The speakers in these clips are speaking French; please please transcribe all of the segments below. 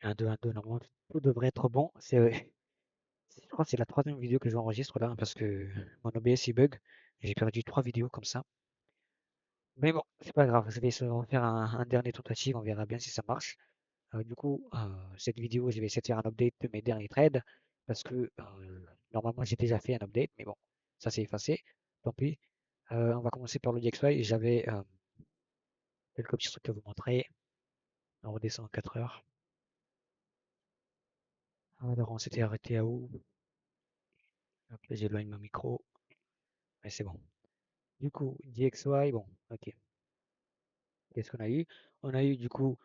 Un 2 1 2 normalement tout devrait être bon. Je crois que c'est la troisième vidéo que j'enregistre là, parce que mon OBS il bug. J'ai perdu 3 vidéos comme ça. Mais bon, c'est pas grave, je vais essayer de refaire un dernier tentative, on verra bien si ça marche. Cette vidéo, je vais essayer de faire un update de mes derniers trades, parce que normalement j'ai déjà fait un update, mais bon, ça s'est effacé, tant pis. On va commencer par le DXY. J'avais quelques petits trucs à vous montrer. On redescend en 4 heures. Alors on s'était arrêté à où? Hop, là, j'éloigne mon micro, mais c'est bon. Du coup, DXY, bon, ok. Qu'est-ce qu'on a eu? On a eu du coup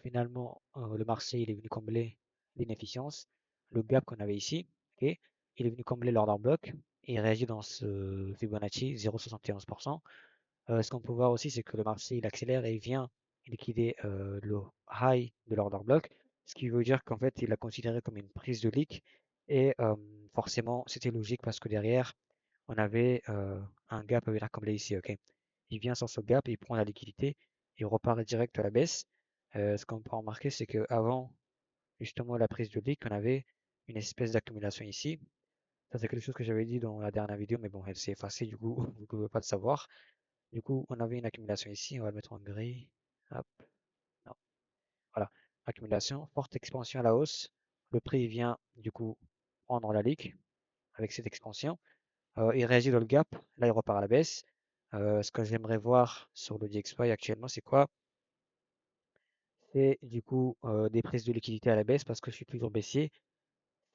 finalement le marché il est venu combler l'inefficience, le gap qu'on avait ici, ok? Il est venu combler l'order block et il réagit dans ce Fibonacci 0,71%. Ce qu'on peut voir aussi, c'est que le marché il accélère et il vient liquider le high de l'order block, ce qui veut dire qu'en fait il l'a considéré comme une prise de leak et forcément c'était logique parce que derrière on avait un gap à venir combler ici, ok? Il vient sur ce gap, il prend la liquidité, il repart direct à la baisse. Ce qu'on peut remarquer, c'est qu'avant justement la prise de leak, on avait une espèce d'accumulation ici. Ça, c'est quelque chose que j'avais dit dans la dernière vidéo, mais bon, elle s'est effacée, du coup, vous ne pouvez pas le savoir. Du coup, on avait une accumulation ici, on va le mettre en gris. Hop, non, voilà. Accumulation, forte expansion à la hausse. Le prix vient, du coup, prendre la leak avec cette expansion. Il réagit dans le gap, là il repart à la baisse. Ce que j'aimerais voir sur le DXY actuellement, c'est quoi? C'est du coup des prises de liquidité à la baisse parce que je suis toujours baissier.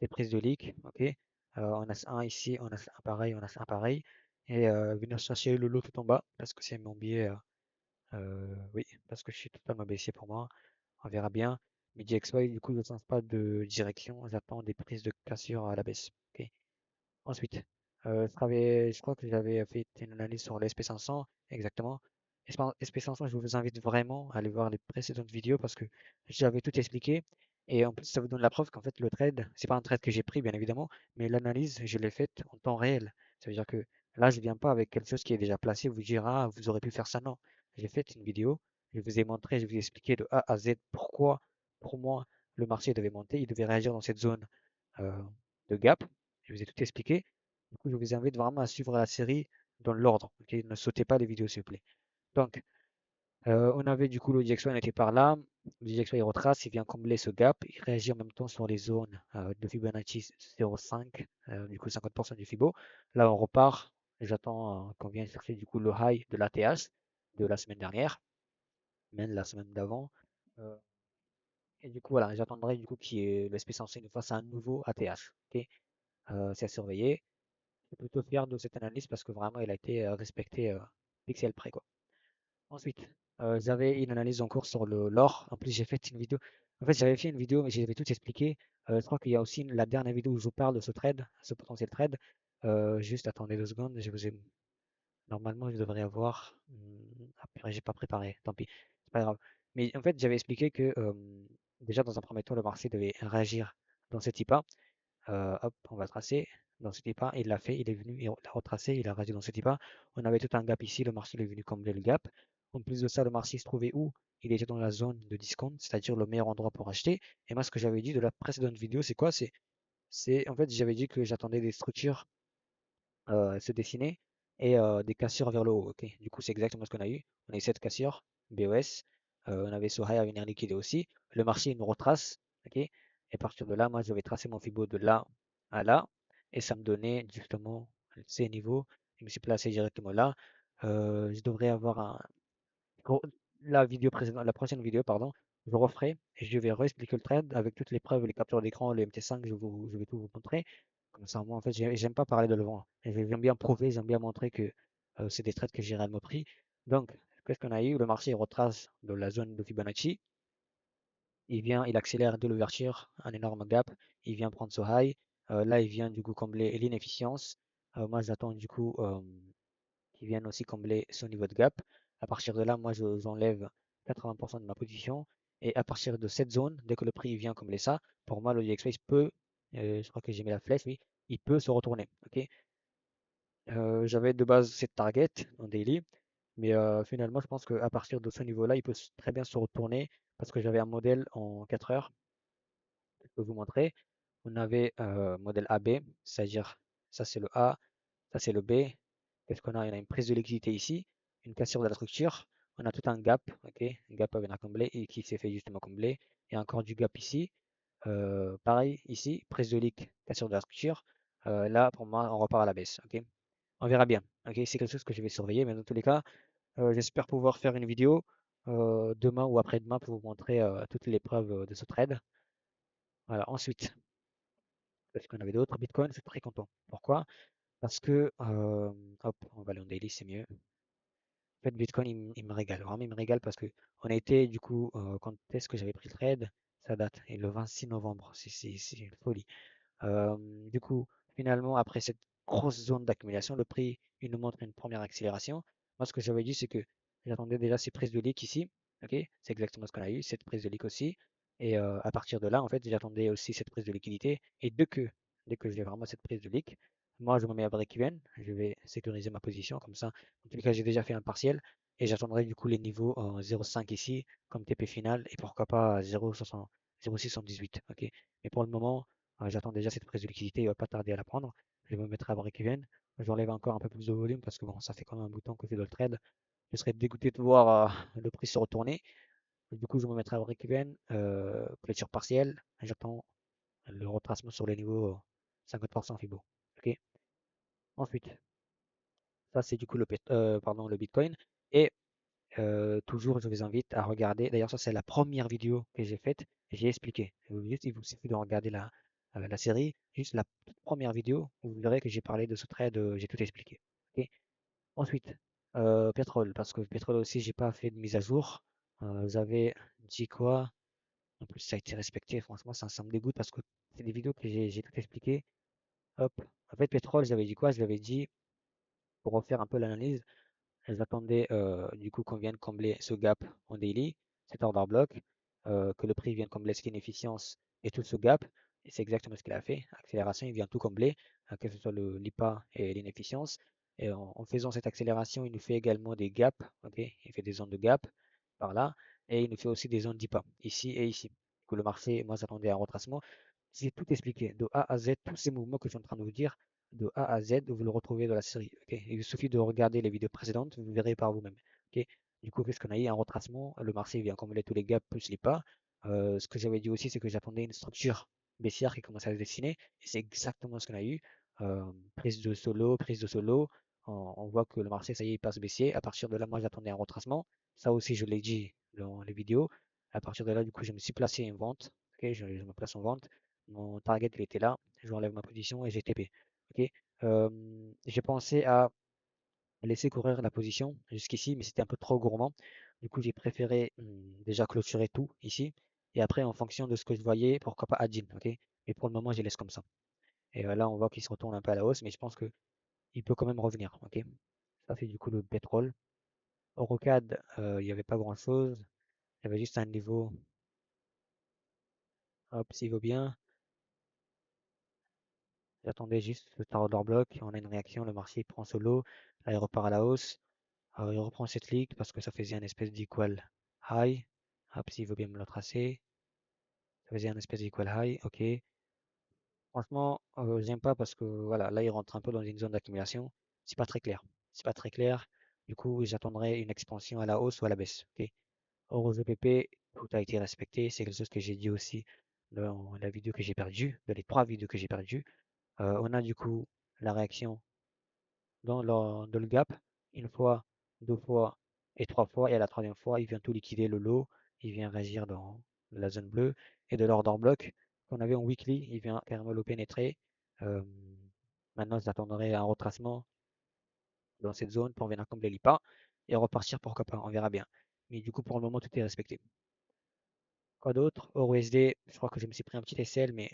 Des prises de leak, ok. On a un ici, on a un pareil, on a un pareil. Et venir chercher le lot tout en bas parce que c'est mon biais. Oui, parce que je suis totalement baissier pour moi. On verra bien. Mais DXY, du coup, je ne sens pas de direction. J'attends des prises de cassure à la baisse. Ok. Ensuite, je crois que j'avais fait une analyse sur le SP500, exactement. SP500, je vous invite vraiment à aller voir les précédentes vidéos parce que j'avais tout expliqué. Et en plus, ça vous donne la preuve qu'en fait, le trade, c'est pas un trade que j'ai pris, bien évidemment, mais l'analyse, je l'ai faite en temps réel. Ça veut dire que là, je viens pas avec quelque chose qui est déjà placé, vous dire, ah, vous aurez pu faire ça. Non, j'ai fait une vidéo, je vous ai montré, je vous ai expliqué de A à Z pourquoi, pour moi, le marché devait monter, il devait réagir dans cette zone euh, de gap. Je vous ai tout expliqué. Du coup, je vous invite vraiment à suivre la série dans l'ordre. Ok, ne sautez pas les vidéos, s'il vous plaît. Donc, on avait du coup le Jackson était par là. Le Jackson il retrace, il vient combler ce gap. Il réagit en même temps sur les zones de Fibonacci 0,5, du coup 50% du Fibo. Là, on repart. J'attends qu'on vienne chercher du coup le high de l'ATH de la semaine dernière, même la semaine d'avant. Euh, et du coup, voilà, j'attendrai du coup qu'il y ait le SP500 nous fasse un nouveau ATH. Ok, c'est à surveiller. Je suis plutôt fier de cette analyse parce que vraiment, elle a été respectée pixel près, quoi. Ensuite, j'avais une analyse en cours sur l'or. En plus, j'ai fait une vidéo. En fait, j'avais fait une vidéo, mais j'avais tout expliqué. Je crois qu'il y a aussi la dernière vidéo où je vous parle de ce trade, ce potentiel trade. Juste attendez 2 secondes. Je vous ai... Normalement, je devrais avoir. Ah, purée, j'ai pas préparé. Tant pis. C'est pas grave. Mais en fait, j'avais expliqué que déjà, dans un premier temps, le marché devait réagir dans ce type-là. Hop, on va tracer dans ce type-là. Il l'a fait, il est venu, il a retracé, il a réagi dans ce type-là. On avait tout un gap ici, le marché il est venu combler le gap. En plus de ça, le marché se trouvait où? Il était dans la zone de discount, c'est-à-dire le meilleur endroit pour acheter. Et moi, ce que j'avais dit de la précédente vidéo, c'est quoi? En fait, j'avais dit que j'attendais des structures se dessiner et des cassures vers le haut. Ok, du coup, c'est exactement ce qu'on a eu. On a eu cette cassure, BOS. On avait ce high à venir liquider aussi. Le marché il nous retrace. Ok, et à partir de là, moi, je vais tracer mon Fibo de là à là. Et ça me donnait justement ces niveaux. Je me suis placé directement là. Je devrais avoir gros, la vidéo précédente, la prochaine vidéo, pardon, je referai et je vais réexpliquer le trade avec toutes les preuves, les captures d'écran, les MT5, je vais tout vous montrer. Comme ça, moi, en fait, j'aime pas parler de le vent. J'aime bien prouver, j'aime bien montrer que c'est des trades que j'ai réellement pris. Donc, qu'est-ce qu'on a eu? Le marché il retrace dans la zone de Fibonacci. Il vient, il accélère de l'ouverture, un énorme gap. Il vient prendre ce high. Là, il vient du coup combler l'inefficience. Moi, j'attends du coup qui viennent aussi combler ce niveau de gap. À partir de là, moi, j'enlève 80% de ma position. Et à partir de cette zone, dès que le prix vient combler ça, pour moi, le DXY peut, je crois que j'ai mis la flèche, oui, il peut se retourner. Ok. J'avais de base cette target en daily, mais finalement, je pense qu'à partir de ce niveau-là, il peut très bien se retourner parce que j'avais un modèle en 4 heures. je peux vous montrer. On avait modèle AB, c'est-à-dire ça c'est le A, ça c'est le B. Qu'est-ce qu'on a? On a une prise de liquidité ici, une cassure de la structure. On a tout un gap, ok, un gap à venir combler et qui s'est fait justement combler. Il y a encore du gap ici. Pareil ici, prise de lique, cassure de la structure. Là, pour moi, on repart à la baisse, ok. On verra bien, ok. C'est quelque chose que je vais surveiller, mais dans tous les cas, j'espère pouvoir faire une vidéo demain ou après-demain pour vous montrer toutes les preuves de ce trade. Voilà. Ensuite, parce qu'on avait d'autres Bitcoin, je suis très content. Pourquoi? Parce que, hop, on va aller en daily, c'est mieux. En fait, Bitcoin, il me régale. Vraiment, il me régale parce que on a été, du coup, quand est-ce que j'avais pris le trade? Ça date, et le 26 novembre, c'est une folie. Euh, du coup, finalement, après cette grosse zone d'accumulation, le prix, il nous montre une première accélération. Moi, ce que j'avais dit, c'est que j'attendais déjà ces prises de lick ici. Ok, c'est exactement ce qu'on a eu, cette prise de lick aussi. Et à partir de là, en fait, j'attendais aussi cette prise de liquidité. Et dès que j'ai vraiment cette prise de lick, moi, je me mets à break-even. Je vais sécuriser ma position comme ça. En tout cas, j'ai déjà fait un partiel. Et j'attendrai du coup les niveaux en 0,5 ici, comme TP final. Et pourquoi pas 0,678. Ok, mais pour le moment, j'attends déjà cette prise de liquidité, il va pas tarder à la prendre. Je vais me mettre à break-even. J'enlève encore un peu plus de volume parce que bon, ça fait quand même un bout de temps que je fais le trade. Je serais dégoûté de voir le prix se retourner. Du coup, je me mettrai à break-even, clôture partielle. J'attends le retracement sur les niveaux 50% Fibo. Ok. Ensuite, ça c'est du coup pardon, le Bitcoin. Et toujours, je vous invite à regarder. D'ailleurs, ça, c'est la première vidéo que j'ai faite. J'ai expliqué. Il vous suffit de regarder la série. Juste la toute première vidéo, vous verrez que j'ai parlé de ce trade, j'ai tout expliqué. Ok. Ensuite, pétrole, parce que pétrole aussi, j'ai pas fait de mise à jour. Vous avez dit quoi? En plus, ça a été respecté. Franchement, ça me dégoûte parce que c'est des vidéos que j'ai tout expliqué. Hop. En fait, pétrole, j'avais dit quoi? Je l'avais dit pour refaire un peu l'analyse. J'attendais du coup qu'on vienne combler ce gap en daily, cet order block, que le prix vienne combler cette inefficience et tout ce gap. Et c'est exactement ce qu'il a fait. Accélération, il vient tout combler, que ce soit le l'IPA et l'inefficience. Et en faisant cette accélération, il nous fait également des gaps. Ok, il fait des zones de gap par là. Et il nous fait aussi des zones d'IPA, ici et ici. Du coup, le marché, moi j'attendais un retracement. J'ai tout expliqué, de A à Z, tous ces mouvements que je suis en train de vous dire, de A à Z, vous le retrouvez dans la série. Ok, il suffit de regarder les vidéos précédentes, vous verrez par vous-même. Ok, du coup, qu'est-ce qu'on a eu? Un retracement, le marché vient combler tous les gaps plus les pas. Ce que j'avais dit aussi, c'est que j'attendais une structure baissière qui commençait à se dessiner, et c'est exactement ce qu'on a eu. Prise de solo, on voit que le marché, ça y est, il passe baissier. À partir de là, moi, j'attendais un retracement. Ça aussi, je l'ai dit dans les vidéos. À partir de là, du coup, je me suis placé une vente. Ok, je me place en vente. Mon target, il était là. Je enlève ma position et j'ai TP. Ok. J'ai pensé à laisser courir la position jusqu'ici, mais c'était un peu trop gourmand. Du coup, j'ai préféré déjà clôturer tout ici. Et après, en fonction de ce que je voyais, pourquoi pas add-in. Ok. Mais pour le moment, je laisse comme ça. Et là, on voit qu'il se retourne un peu à la hausse, mais je pense que il peut quand même revenir. Ok. Ça, c'est du coup le pétrole. Eurocad, il n'y avait pas grand-chose. Il y avait juste un niveau. Hop, s'il vaut bien. J'attendais juste le order block, on a une réaction, le marché prend solo, là il repart à la hausse. Il reprend cette ligue parce que ça faisait un espèce d'equal high. Hop, s'il veut bien me le tracer. Ça faisait un espèce d'equal high, ok. Franchement, j'aime pas parce que voilà, là il rentre un peu dans une zone d'accumulation. C'est pas très clair. C'est pas très clair. Du coup, j'attendrai une expansion à la hausse ou à la baisse. Ok. Euro GPP, tout a été respecté. C'est quelque chose que j'ai dit aussi dans la vidéo que j'ai perdue, dans les trois vidéos que j'ai perdues. On a du coup la réaction dans le gap, une fois, deux fois et trois fois. Et à la troisième fois, il vient tout liquider le lot. Il vient réagir dans la zone bleue. Et de l'ordre en bloc qu'on avait en weekly, il vient carrément le pénétrer. Euh, Maintenant, j'attendrai un retracement dans cette zone pour venir combler l'IPA et repartir, pourquoi pas, on verra bien. Mais du coup, pour le moment, tout est respecté. Quoi d'autre? Euro USD, je crois que je me suis pris un petit SL, mais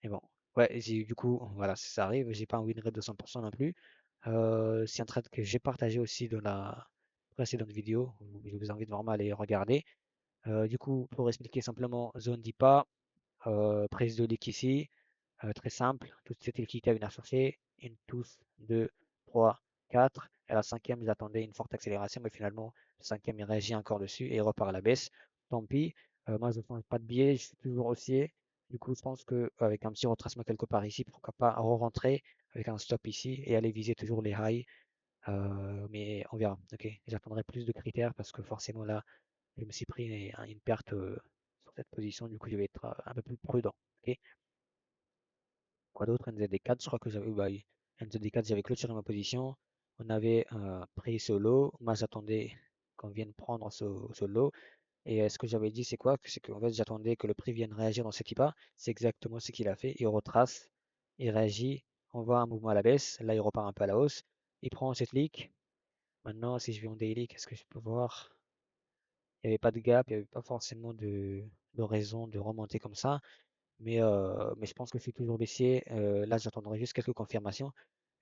bon. Ouais, du coup, voilà, ça arrive. J'ai pas un win rate de 100% non plus. C'est un trade que j'ai partagé aussi dans la précédente vidéo. Je vous invite vraiment à aller regarder. Du coup, pour expliquer simplement, zone d'IPA, prise de lick ici, très simple. Toute cette liquidité à venir chercher. Une touche, deux, trois, quatre. Et la cinquième, j'attendais une forte accélération, mais finalement, le cinquième, il réagit encore dessus et il repart à la baisse. Tant pis. Moi, je ne change pas de biais, je suis toujours haussier. Du coup, je pense que avec un petit retracement quelque part ici, pourquoi pas re-rentrer avec un stop ici et aller viser toujours les highs. Mais on verra. Ok, j'attendrai plus de critères parce que forcément là, je me suis pris une perte sur cette position. Du coup, je vais être un peu plus prudent. Ok. Quoi d'autre? NZD4, je crois que j'avais, bah, oui, NZD4, j'avais clôturé ma position. On avait pris ce lot. Moi, j'attendais qu'on vienne prendre ce lot. Et ce que j'avais dit, c'est quoi? C'est qu'en fait, j'attendais que le prix vienne réagir dans ce type-là. C'est exactement ce qu'il a fait. Il retrace, il réagit, on voit un mouvement à la baisse. Là, il repart un peu à la hausse. Il prend cette lick. Maintenant, si je vais en daily, qu'est-ce que je peux voir? Il n'y avait pas de gap, il n'y avait pas forcément de raison de remonter comme ça. Mais je pense que je suis toujours baissier. Là, j'attendrai juste quelques confirmations.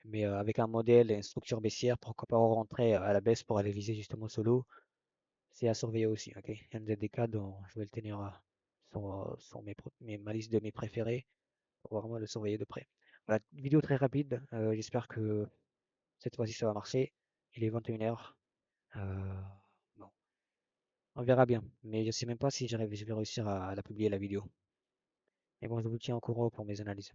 Mais avec un modèle et une structure baissière, pourquoi pas rentrer à la baisse pour aller viser justement ce lot. C'est à surveiller aussi. Ok, NZDK, dont je vais le tenir sur ma liste de mes préférés pour vraiment le surveiller de près. Voilà, vidéo très rapide. J'espère que cette fois-ci ça va marcher. Il est 21 h. Bon, on verra bien. Mais je sais même pas si je vais réussir à la publier la vidéo. Mais bon, je vous tiens au courant pour mes analyses.